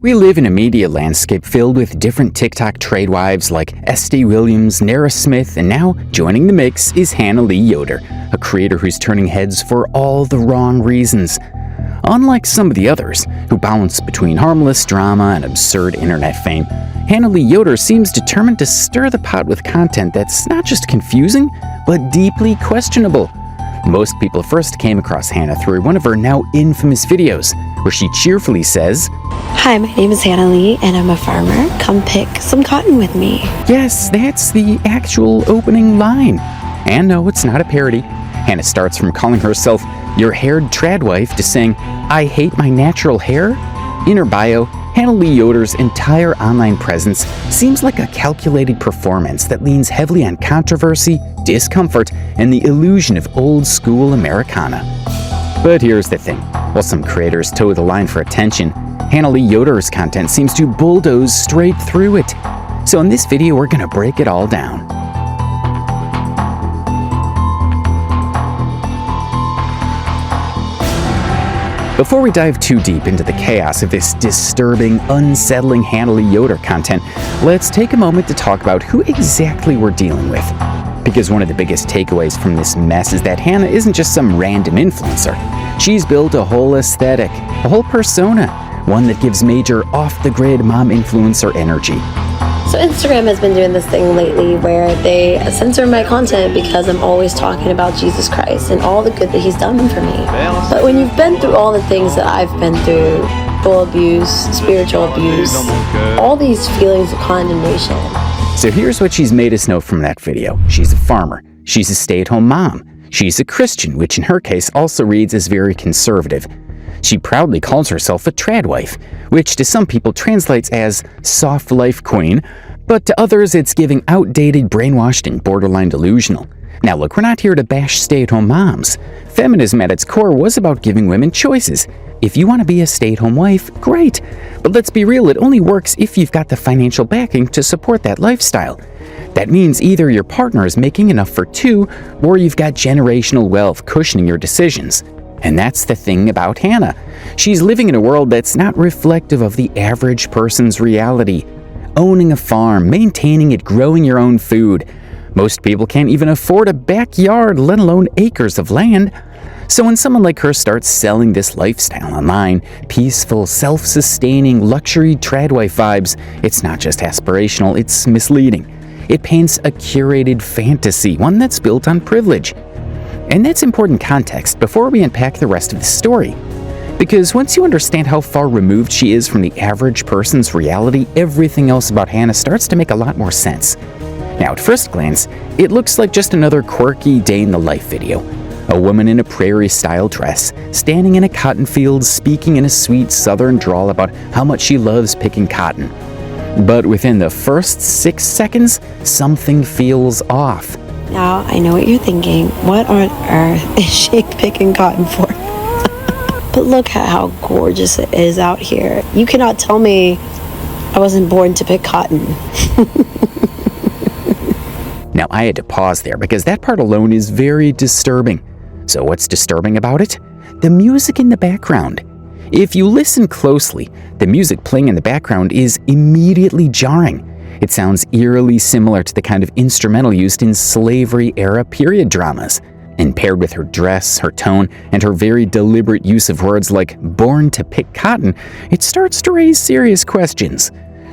We live in a media landscape filled with different TikTok TradWives like Estee Williams, Nara Smith, and now joining the mix is Hannah Lee Yoder, a creator who's turning heads for all the wrong reasons. Unlike some of the others, who balance between harmless drama and absurd internet fame, Hannah Lee Yoder seems determined to stir the pot with content that's not just confusing, but deeply questionable. Most people first came across Hannah through one of her now infamous videos, where she cheerfully says, "Hi, my name is Hannah Lee, and I'm a farmer. Come pick some cotton with me." Yes, that's the actual opening line. And no, it's not a parody. Hannah starts from calling herself your haired TradWife to saying, "I hate my natural hair." In her bio, Hannah Lee Yoder's entire online presence seems like a calculated performance that leans heavily on controversy, discomfort, and the illusion of old-school Americana. But here's the thing. While some creators toe the line for attention, Hannah Lee Yoder's content seems to bulldoze straight through it. So in this video, we're going to break it all down. Before we dive too deep into the chaos of this disturbing, unsettling Hannah Lee Yoder content, let's take a moment to talk about who exactly we're dealing with. Because one of the biggest takeaways from this mess is that Hannah isn't just some random influencer. She's built a whole aesthetic, a whole persona, one that gives major off-the-grid mom influencer energy. So Instagram has been doing this thing lately where they censor my content because I'm always talking about Jesus Christ and all the good that he's done for me. But when you've been through all the things that I've been through, full abuse, spiritual abuse, all these feelings of condemnation. So here's what she's made us know from that video. She's a farmer. She's a stay-at-home mom. She's a Christian, which in her case also reads as very conservative. She proudly calls herself a TradWife, which to some people translates as soft life queen, but to others it's giving outdated, brainwashed, and borderline delusional. Now look, we're not here to bash stay-at-home moms. Feminism at its core was about giving women choices. If you want to be a stay-at-home wife, great. But let's be real, it only works if you've got the financial backing to support that lifestyle. That means either your partner is making enough for two, or you've got generational wealth cushioning your decisions. And that's the thing about Hannah. She's living in a world that's not reflective of the average person's reality. Owning a farm, maintaining it, growing your own food. Most people can't even afford a backyard, let alone acres of land. So when someone like her starts selling this lifestyle online, peaceful, self-sustaining, luxury TradWife vibes, it's not just aspirational, it's misleading. It paints a curated fantasy, one that's built on privilege. And that's important context before we unpack the rest of the story. Because once you understand how far removed she is from the average person's reality, everything else about Hannah starts to make a lot more sense. Now, at first glance, it looks like just another quirky day-in-the-life video. A woman in a prairie-style dress, standing in a cotton field, speaking in a sweet southern drawl about how much she loves picking cotton. But within the first 6 seconds, something feels off. Now, I know what you're thinking. What on earth is she picking cotton for? But look at how gorgeous it is out here. You cannot tell me I wasn't born to pick cotton. Now, I had to pause there because that part alone is very disturbing. So what's disturbing about it? The music in the background. If you listen closely, the music playing in the background is immediately jarring. It sounds eerily similar to the kind of instrumental used in slavery-era period dramas. And paired with her dress, her tone, and her very deliberate use of words like born to pick cotton, it starts to raise serious questions.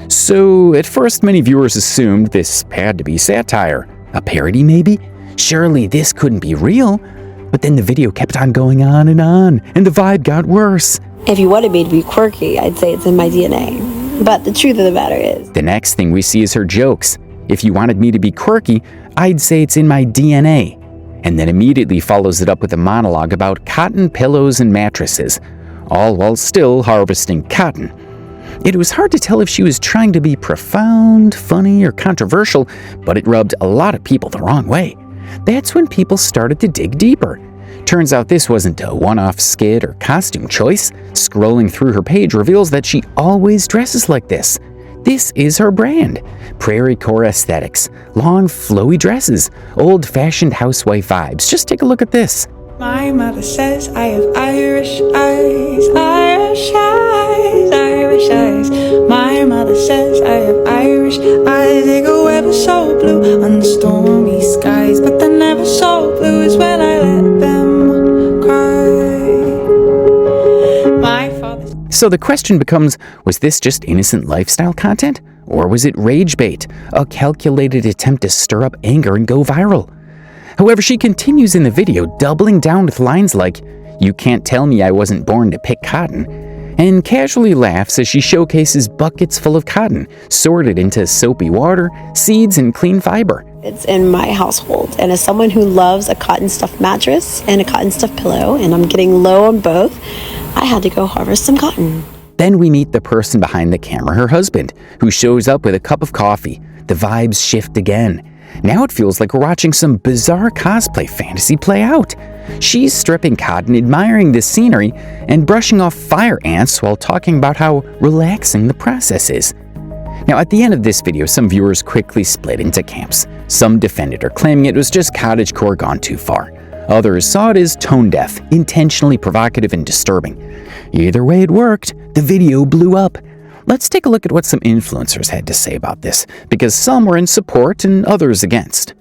So, at first many viewers assumed this had to be satire. A parody maybe? Surely this couldn't be real. But then the video kept on going on, and the vibe got worse. If you wanted me to be quirky, I'd say it's in my DNA. But the truth of the matter is, the next thing we see is her jokes. If you wanted me to be quirky, I'd say it's in my DNA. And then immediately follows it up with a monologue about cotton pillows and mattresses, all while still harvesting cotton. It was hard to tell if she was trying to be profound, funny, or controversial, but it rubbed a lot of people the wrong way. That's when people started to dig deeper. Turns out this wasn't a one-off skit or costume choice. Scrolling through her page reveals that she always dresses like this. This is her brand. Prairie core aesthetics, long flowy dresses, old-fashioned housewife vibes. Just take a look at this. My mother says I have Irish eyes, Irish eyes, Irish Irish eyes. My mother says I have Irish eyes. They go ever so blue under stormy skies, but they're never so blue as when I let them cry. My father. So the question becomes, was this just innocent lifestyle content? Or was it rage bait, a calculated attempt to stir up anger and go viral? However, she continues in the video, doubling down with lines like, "You can't tell me I wasn't born to pick cotton," and casually laughs as she showcases buckets full of cotton, sorted into soapy water, seeds, and clean fiber. It's in my household, and as someone who loves a cotton stuffed mattress and a cotton stuffed pillow, and I'm getting low on both, I had to go harvest some cotton. Then we meet the person behind the camera, her husband, who shows up with a cup of coffee. The vibes shift again. Now it feels like we're watching some bizarre cosplay fantasy play out. She's stripping cotton, admiring the scenery, and brushing off fire ants while talking about how relaxing the process is. Now, at the end of this video, some viewers quickly split into camps. Some defended her, claiming it was just cottagecore gone too far. Others saw it as tone-deaf, intentionally provocative and disturbing. Either way, it worked. The video blew up. Let's take a look at what some influencers had to say about this, because some were in support and others against.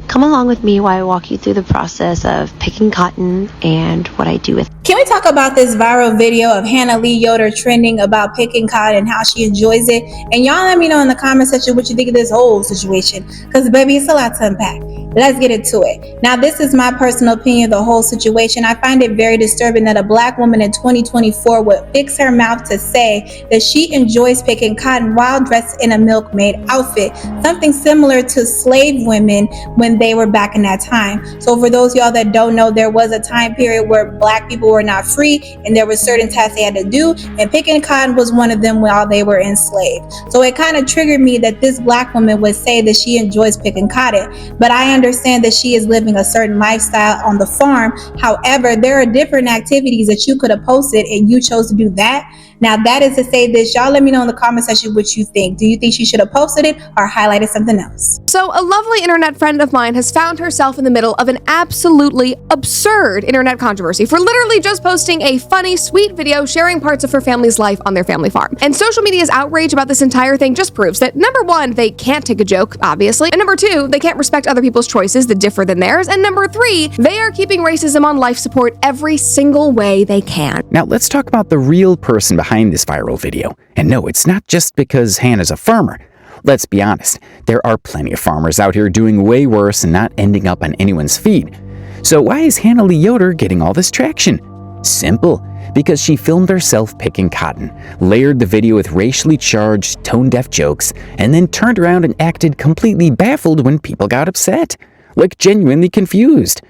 Come along with me while I walk you through the process of picking cotton and what I do with it. Can we talk about this viral video of Hannah Lee Yoder trending about picking cotton and how she enjoys it? And y'all let me know in the comment section what you think of this whole situation, because baby, it's a lot to unpack. Let's get into it. Now, this is my personal opinion of the whole situation. I find it very disturbing that a black woman in 2024 would fix her mouth to say that she enjoys picking cotton while dressed in a milkmaid outfit, something similar to slave women when they were back in that time. So for those of y'all that don't know, there was a time period where black people were not free and there were certain tasks they had to do, and picking cotton was one of them while they were enslaved. So it kind of triggered me that this black woman would say that she enjoys picking cotton, but I understand that she is living a certain lifestyle on the farm. However, there are different activities that you could have posted and you chose to do that. Now, that is to say this, y'all let me know in the comment section what you think. Do you think she should have posted it or highlighted something else? So a lovely internet friend of mine has found herself in the middle of an absolutely absurd internet controversy for literally just posting a funny, sweet video sharing parts of her family's life on their family farm. And social media's outrage about this entire thing just proves that, number one, they can't take a joke, obviously, and number two, they can't respect other people's choices that differ than theirs, and number three, they are keeping racism on life support every single way they can. Now let's talk about the real person behind this viral video. And no, it's not just because Hannah's a farmer. Let's be honest, there are plenty of farmers out here doing way worse and not ending up on anyone's feed. So why is Hannah Lee Yoder getting all this traction? Simple, because she filmed herself picking cotton, layered the video with racially charged, tone-deaf jokes, and then turned around and acted completely baffled when people got upset, like genuinely confused.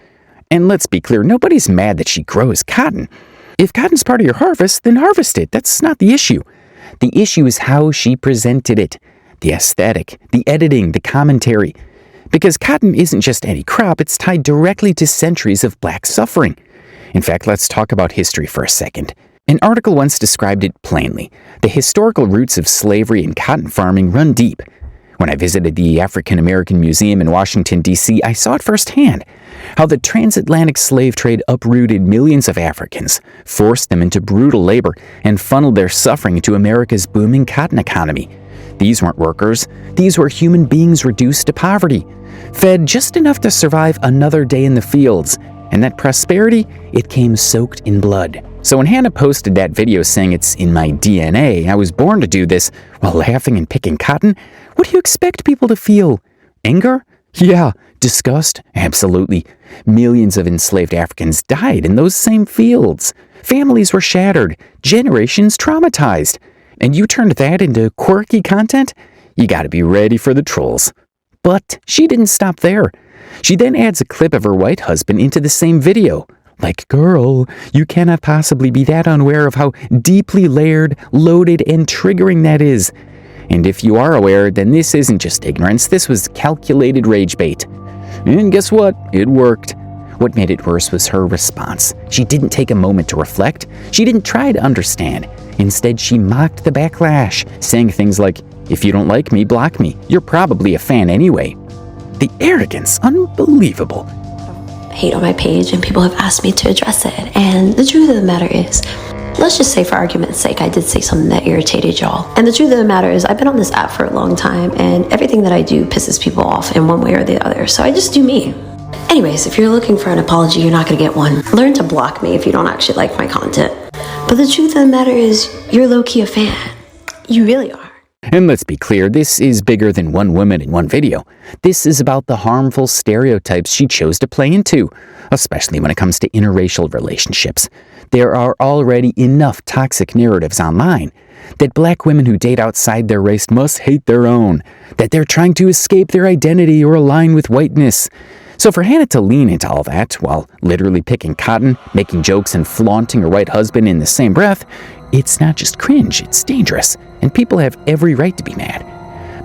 And let's be clear, nobody's mad that she grows cotton. If cotton's part of your harvest, then harvest it. That's not the issue. The issue is how she presented it. The aesthetic, the editing, the commentary. Because cotton isn't just any crop, it's tied directly to centuries of black suffering. In fact, let's talk about history for a second. An article once described it plainly. The historical roots of slavery and cotton farming run deep. When I visited the African American Museum in Washington, D.C., I saw it firsthand. How the transatlantic slave trade uprooted millions of Africans, forced them into brutal labor, and funneled their suffering into America's booming cotton economy. These weren't workers. These were human beings reduced to poverty, fed just enough to survive another day in the fields. And that prosperity, it came soaked in blood. So when Hannah posted that video saying it's in my DNA, I was born to do this, while laughing and picking cotton, what do you expect people to feel? Anger? Yeah. Disgust? Absolutely. Millions of enslaved Africans died in those same fields. Families were shattered. Generations traumatized. And you turned that into quirky content? You gotta be ready for the trolls. But she didn't stop there. She then adds a clip of her white husband into the same video. Like, girl, you cannot possibly be that unaware of how deeply layered, loaded, and triggering that is. And if you are aware, then this isn't just ignorance, this was calculated rage bait. And guess what? It worked. What made it worse was her response. She didn't take a moment to reflect. She didn't try to understand. Instead, she mocked the backlash, saying things like, "If you don't like me, block me. You're probably a fan anyway." The arrogance, unbelievable. Hate on my page, and people have asked me to address it. And the truth of the matter is, let's just say for argument's sake, I did say something that irritated y'all. And the truth of the matter is, I've been on this app for a long time, and everything that I do pisses people off in one way or the other, so I just do me. Anyways, if you're looking for an apology, you're not gonna get one. Learn to block me if you don't actually like my content. But the truth of the matter is, you're low-key a fan. You really are. And let's be clear, this is bigger than one woman in one video. This is about the harmful stereotypes she chose to play into, especially when it comes to interracial relationships. There are already enough toxic narratives online that black women who date outside their race must hate their own, that they're trying to escape their identity or align with whiteness. So for Hannah to lean into all that, while literally picking cotton, making jokes, and flaunting her white husband in the same breath, it's not just cringe, it's dangerous, and people have every right to be mad.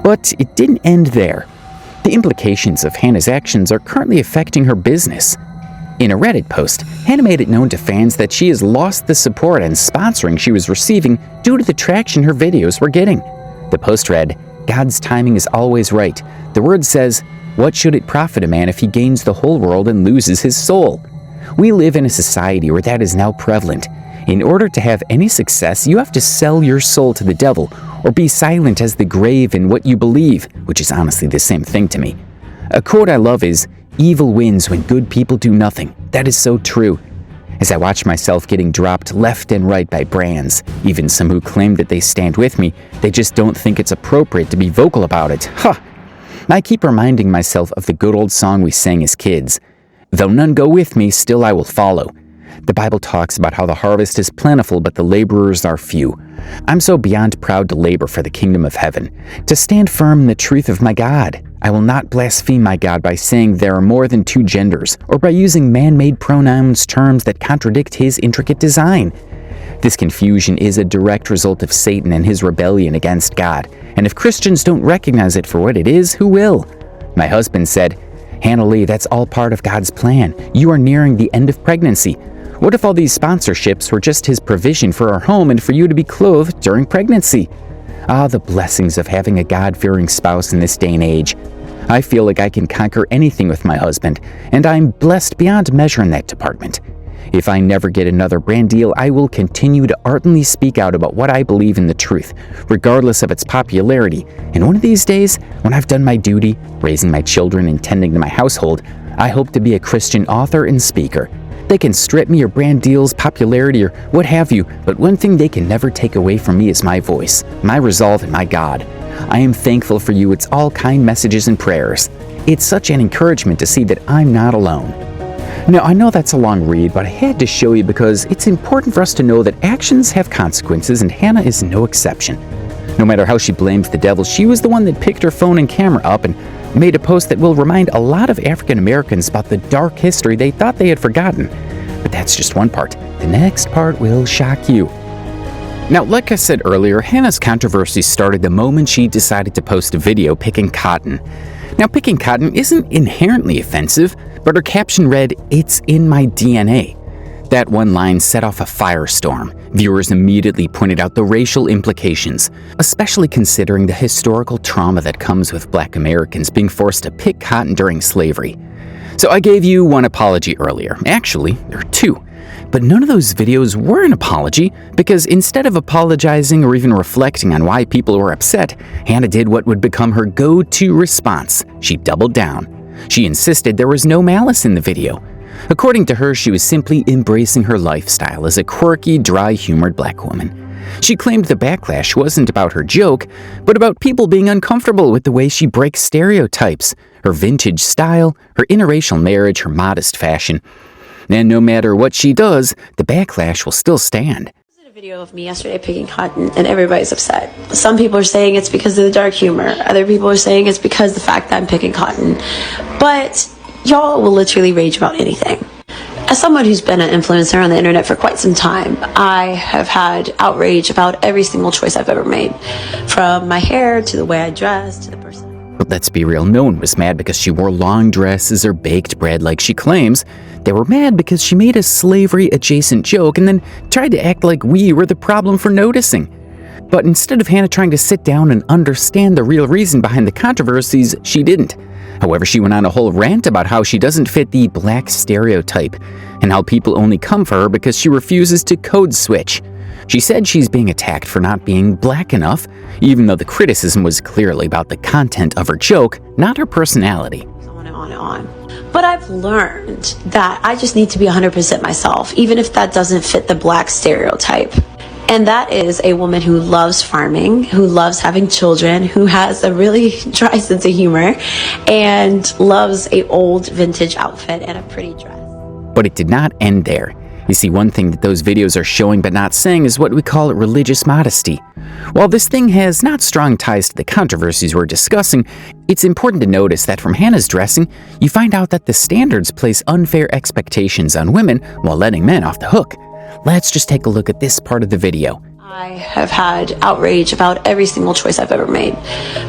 But it didn't end there. The implications of Hannah's actions are currently affecting her business. In a Reddit post, Hannah made it known to fans that she has lost the support and sponsoring she was receiving due to the traction her videos were getting. The post read, "God's timing is always right. The word says, 'What should it profit a man if he gains the whole world and loses his soul?' We live in a society where that is now prevalent. In order to have any success, you have to sell your soul to the devil, or be silent as the grave in what you believe," which is honestly the same thing to me. A quote I love is, "Evil wins when good people do nothing." That is so true. As I watch myself getting dropped left and right by brands, even some who claim that they stand with me, they just don't think it's appropriate to be vocal about it. I keep reminding myself of the good old song we sang as kids. "Though none go with me, still I will follow." The Bible talks about how the harvest is plentiful, but the laborers are few. I'm so beyond proud to labor for the kingdom of heaven, to stand firm in the truth of my God. I will not blaspheme my God by saying there are more than two genders, or by using man-made pronouns terms that contradict his intricate design. This confusion is a direct result of Satan and his rebellion against God, and if Christians don't recognize it for what it is, who will? My husband said, "Hannah Lee, that's all part of God's plan. You are nearing the end of pregnancy. What if all these sponsorships were just his provision for our home and for you to be clothed during pregnancy?" Ah, the blessings of having a God-fearing spouse in this day and age. I feel like I can conquer anything with my husband, and I'm blessed beyond measure in that department. If I never get another brand deal, I will continue to ardently speak out about what I believe in the truth, regardless of its popularity. And one of these days, when I've done my duty, raising my children and tending to my household, I hope to be a Christian author and speaker. They can strip me or brand deals, popularity, or what have you, but one thing they can never take away from me is my voice, my resolve, and my God. I am thankful for you. It's all kind messages and prayers. It's such an encouragement to see that I'm not alone. Now, I know that's a long read, but I had to show you because it's important for us to know that actions have consequences, and Hannah is no exception. No matter how she blames the devil, she was the one that picked her phone and camera up and made a post that will remind a lot of African Americans about the dark history they thought they had forgotten. But that's just one part. The next part will shock you. Now, like I said earlier, Hannah's controversy started the moment she decided to post a video picking cotton. Now, picking cotton isn't inherently offensive, but her caption read, "It's in my DNA." That one line set off a firestorm. Viewers immediately pointed out the racial implications, especially considering the historical trauma that comes with Black Americans being forced to pick cotton during slavery. So I gave you one apology earlier. Actually, there are two. But none of those videos were an apology, because instead of apologizing or even reflecting on why people were upset, Hannah did what would become her go-to response. She doubled down. She insisted there was no malice in the video. According to her, she was simply embracing her lifestyle as a quirky, dry-humored Black woman. She claimed the backlash wasn't about her joke, but about people being uncomfortable with the way she breaks stereotypes, her vintage style, her interracial marriage, her modest fashion. And no matter what she does, the backlash will still stand. I did a video of me yesterday picking cotton, and everybody's upset. Some people are saying it's because of the dark humor. Other people are saying it's because of the fact that I'm picking cotton. But y'all will literally rage about anything. As someone who's been an influencer on the internet for quite some time, I have had outrage about every single choice I've ever made. From my hair, to the way I dress, to the person. But let's be real, no one was mad because she wore long dresses or baked bread like she claims. They were mad because she made a slavery-adjacent joke and then tried to act like we were the problem for noticing. But instead of Hannah trying to sit down and understand the real reason behind the controversies, she didn't. However, she went on a whole rant about how she doesn't fit the Black stereotype, and how people only come for her because she refuses to code switch. She said she's being attacked for not being black enough, even though the criticism was clearly about the content of her joke, not her personality. On and on and on. But I've learned that I just need to be 100% myself, even if that doesn't fit the black stereotype. And that is a woman who loves farming, who loves having children, who has a really dry sense of humor, and loves a old vintage outfit and a pretty dress. But it did not end there. You see, one thing that those videos are showing but not saying is what we call religious modesty. While this thing has not strong ties to the controversies we're discussing, it's important to notice that from Hannah's dressing, you find out that the standards place unfair expectations on women while letting men off the hook. Let's just take a look at this part of the video. I have had outrage about every single choice I've ever made,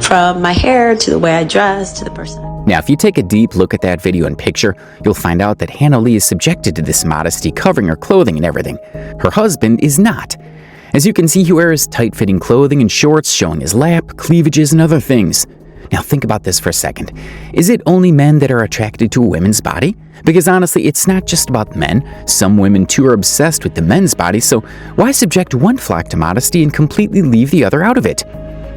from my hair to the way I dress to the person. Now, if you take a deep look at that video and picture, you'll find out that Hannah Lee is subjected to this modesty covering her clothing and everything. Her husband is not. As you can see, he wears tight-fitting clothing and shorts showing his lap, cleavages, and other things. Now think about this for a second. Is it only men that are attracted to a woman's body? Because honestly, it's not just about men. Some women too are obsessed with the men's body, so why subject one flock to modesty and completely leave the other out of it?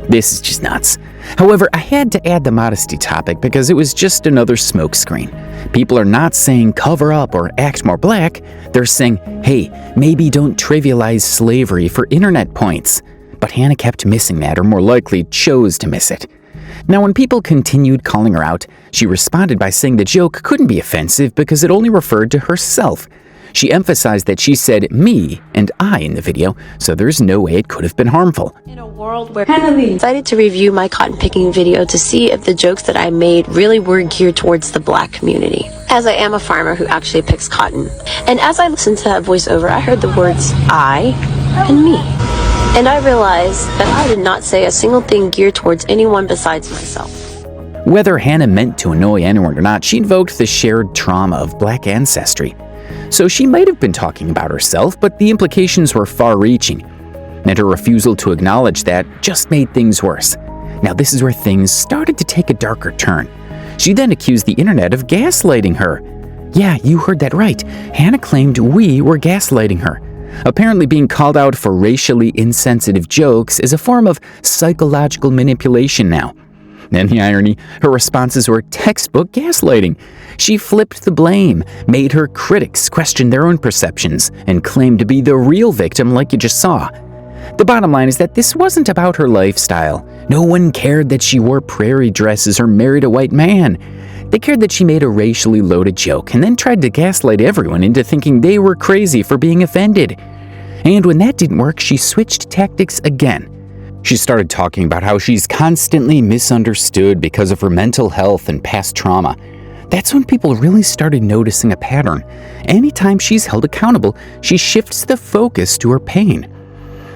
This is just nuts. However, I had to add the modesty topic because it was just another smokescreen. People are not saying cover up or act more black. They're saying, hey, maybe don't trivialize slavery for internet points. But Hannah kept missing that, or more likely chose to miss it. Now, when people continued calling her out, she responded by saying the joke couldn't be offensive because it only referred to herself. She emphasized that she said me and I in the video, so there's no way it could have been harmful. In a world where I decided to review my cotton picking video to see if the jokes that I made really were geared towards the black community, as I am a farmer who actually picks cotton. And as I listened to that voiceover, I heard the words I and me. And I realized that I did not say a single thing geared towards anyone besides myself. Whether Hannah meant to annoy anyone or not, she invoked the shared trauma of black ancestry. So she might have been talking about herself, but the implications were far-reaching. And her refusal to acknowledge that just made things worse. Now this is where things started to take a darker turn. She then accused the internet of gaslighting her. Yeah, you heard that right. Hannah claimed we were gaslighting her. Apparently being called out for racially insensitive jokes is a form of psychological manipulation now. And the irony, her responses were textbook gaslighting. She flipped the blame, made her critics question their own perceptions, and claimed to be the real victim like you just saw. The bottom line is that this wasn't about her lifestyle. No one cared that she wore prairie dresses or married a white man. They cared that she made a racially loaded joke and then tried to gaslight everyone into thinking they were crazy for being offended. And when that didn't work, she switched tactics again. She started talking about how she's constantly misunderstood because of her mental health and past trauma. That's when people really started noticing a pattern. Anytime she's held accountable, she shifts the focus to her pain.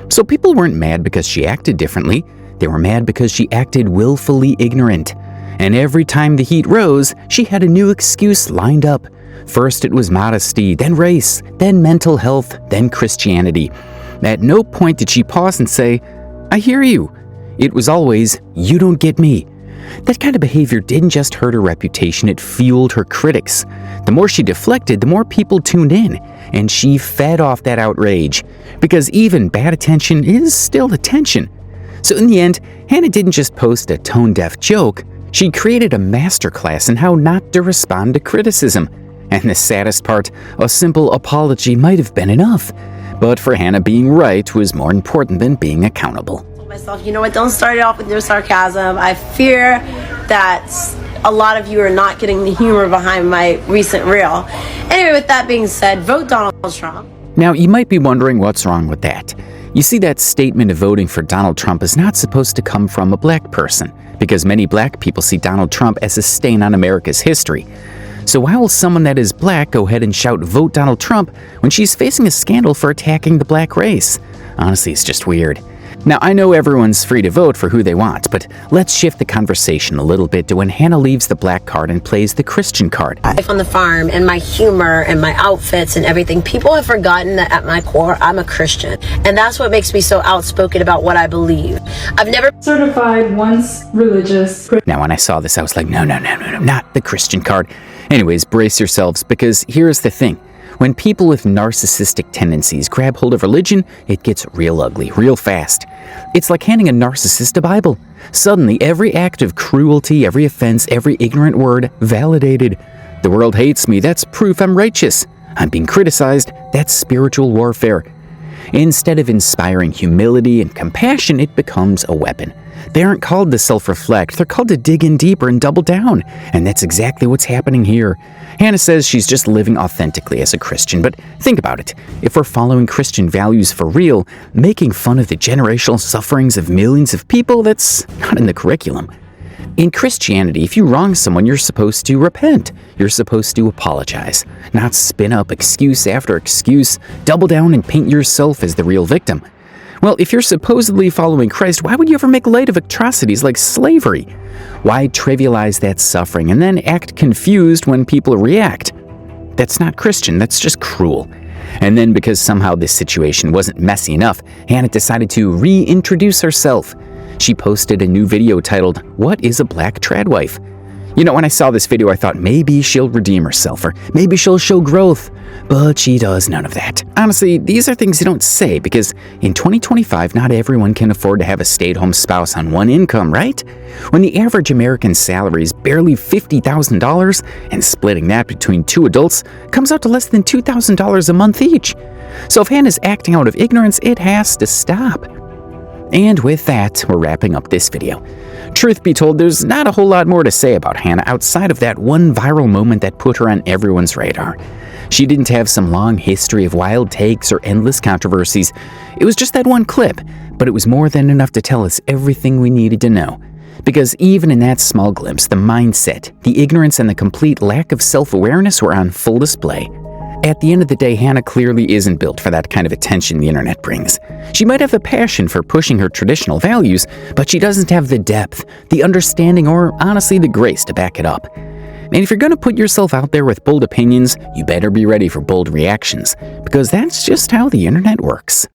So people weren't mad because she acted differently. They were mad because she acted willfully ignorant. And every time the heat rose, she had a new excuse lined up. First it was modesty, then race, then mental health, then Christianity. At no point did she pause and say, I hear you. It was always, you don't get me. That kind of behavior didn't just hurt her reputation, it fueled her critics. The more she deflected, the more people tuned in, and she fed off that outrage. Because even bad attention is still attention. So in the end, Hannah didn't just post a tone-deaf joke, she created a masterclass in how not to respond to criticism. And the saddest part, a simple apology might have been enough. But for Hannah, being right was more important than being accountable. Myself, you know what, don't start it off with your sarcasm. I fear that a lot of you are not getting the humor behind my recent reel. Anyway, with that being said, vote Donald Trump. Now, you might be wondering what's wrong with that. You see, that statement of voting for Donald Trump is not supposed to come from a black person, because many black people see Donald Trump as a stain on America's history. So why will someone that is black go ahead and shout vote Donald Trump when she's facing a scandal for attacking the black race? Honestly, it's just weird. Now, I know everyone's free to vote for who they want, but let's shift the conversation a little bit to when Hannah leaves the black card and plays the Christian card. Life on the farm and my humor and my outfits and everything, people have forgotten that at my core, I'm a Christian. And that's what makes me so outspoken about what I believe. I've never certified once religious. Now, when I saw this, I was like, no, not the Christian card. Anyways, brace yourselves, because here's the thing. When people with narcissistic tendencies grab hold of religion, it gets real ugly, real fast. It's like handing a narcissist a Bible. Suddenly, every act of cruelty, every offense, every ignorant word, validated. The world hates me, that's proof I'm righteous. I'm being criticized, that's spiritual warfare. Instead of inspiring humility and compassion, it becomes a weapon. They aren't called to self-reflect, they're called to dig in deeper and double down. And that's exactly what's happening here. Hannah says she's just living authentically as a Christian, but think about it. If we're following Christian values for real, making fun of the generational sufferings of millions of people, that's not in the curriculum. In Christianity, if you wrong someone, you're supposed to repent. You're supposed to apologize, not spin up excuse after excuse, double down and paint yourself as the real victim. Well, if you're supposedly following Christ, why would you ever make light of atrocities like slavery? Why trivialize that suffering and then act confused when people react? That's not Christian, that's just cruel. And then because somehow this situation wasn't messy enough, Hannah decided to reintroduce herself. She posted a new video titled, "What is a Black TradWife?" You know, when I saw this video, I thought maybe she'll redeem herself, or maybe she'll show growth. But she does none of that. Honestly, these are things you don't say, because in 2025, not everyone can afford to have a stay-at-home spouse on one income, right? When the average American salary is barely $50,000, and splitting that between two adults comes out to less than $2,000 a month each. So if Hannah's acting out of ignorance, it has to stop. And with that, we're wrapping up this video. Truth be told, there's not a whole lot more to say about Hannah outside of that one viral moment that put her on everyone's radar. She didn't have some long history of wild takes or endless controversies. It was just that one clip, but it was more than enough to tell us everything we needed to know. Because even in that small glimpse, the mindset, the ignorance, and the complete lack of self-awareness were on full display. At the end of the day, Hannah clearly isn't built for that kind of attention the internet brings. She might have a passion for pushing her traditional values, but she doesn't have the depth, the understanding, or honestly the grace to back it up. And if you're going to put yourself out there with bold opinions, you better be ready for bold reactions, because that's just how the internet works.